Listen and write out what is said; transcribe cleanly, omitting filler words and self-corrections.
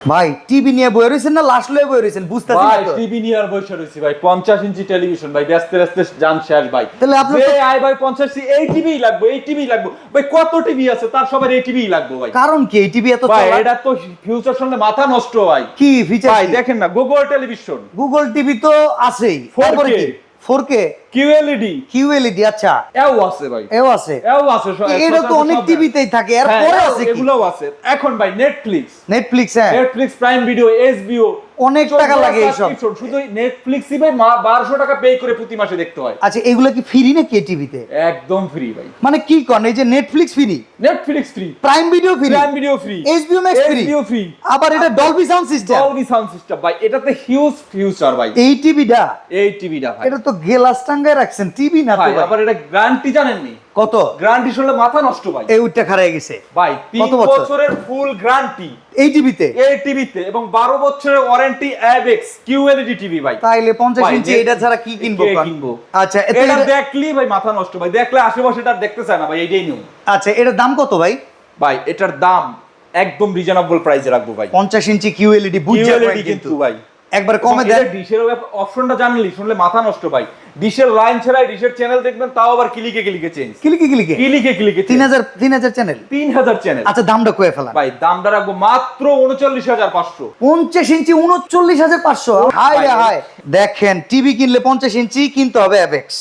ভাই টিভি নিয়ে বই রয়েছেন না লাস্ট লয়ে বই রয়েছেন বুঝতেছি না ভাই তো। টিভি নিয়ে আর বসে রয়েছি ভাই 50 ইঞ্চি টেলিভিশন ভাই ব্যস্ত ব্যস্ত জান শেষ ভাই। তাহলে আপনার যে তো- আয় ভাই 50 সি এই টিভি লাগবে এই টিভি লাগবে ভাই কত টিভি আছে তার সবার এই টিভি লাগবে ভাই। কারণ কি এই টিভি এত ভাই চলা? এটা তো ফিউচার শুনলে মাথা নষ্ট ভাই। কি ফিচার? ভাই দেখেন না গুগল টেলিভিশন, গুগল টিভি তো আছেই, 4K তারপরে কি 4K কিউএলইডি কিউএলইডি, আচ্ছা এও আছে ভাই, এও আছে। এও আছে এটা তো অনেক টিভিতেই থাকে, আর হ্যাঁ, পরে আছে কি? এগুলোও আছে। এখন ভাই নেটফ্লিক্স, নেটফ্লিক্স, হ্যাঁ নেটফ্লিক্স প্রাইম ভিডিও, এসবিও অনেক টাকা লাগে এইসব। শুধু নেটফ্লিক্সই ভাই 1200 টাকা পে করে প্রতি মাসে দেখতে হয়। আচ্ছা এগুলো কি ফ্রি নাকি এই টিভিতে? একদম ফ্রি ভাই। মানে কি কোন, এই যে Netflix free, Netflix free, prime video free, prime video free, HBO max free, HBO free, আবার এটা Dolby sound system, Dolby sound system ভাই। এটাতে হিউজ ফিউচার ভাই। এই টিভিটা, এই টিভিটা ভাই, এটা তো গ্লাস টাঙ্গায় রাখছেন, টিভি না তো ভাই ভাই। আবার এটা গ্যারান্টি জানেননি? কত? গ্যারান্টি শুনলে মাথা নষ্ট ভাই। এই উইটটা খারাপ গেছে ভাই 3 কত বছর? বছরের ফুল গ্যারান্টি এই টিভিতে, এই টিভিতে, এবং 12 বছরের ওয়ারেন্টি অ্যাবেক্স কিউএলইডি টিভি ভাই। তাইলে 50 ভাই, ইঞ্চি এটা ছাড়া কি কিনবো কে কোন? কিনবো? আচ্ছা এতে এটা দেখলেই ভাই মাথা নষ্ট ভাই, দেখলে আশেপাশে এটা আর দেখতে চায় না ভাই, এইটাই নিউ। আচ্ছা এটার দাম কত ভাই? ভাই এটার দাম একদম রিজনেবল প্রাইসে রাখবো ভাই। 50 ইঞ্চি কিউএলইডি বুঝছে কিউএলইডি কিন্তু ভাই একবার কমে দেন। ডিশের অপশনটা জানলি শুনলে মাথা নষ্ট ভাই। ডিশের লাইন ছাড়াই ডিশের চ্যানেল দেখবেন, তাও আবার ক্লিকে ক্লিকে চেঞ্জ, ক্লিকে ক্লিকে ক্লিকে ক্লিকে 3000 চ্যানেল। 3000 চ্যানেল। আচ্ছা দামটা কয়ে ফেলান ভাই দামটা রাখবো মাত্র 39500। 50 ইঞ্চি 39500। হাই রে হাই, দেখেন টিভি কিনলে 50 ইঞ্চি কিনতে হবে অ্যাপেক্স।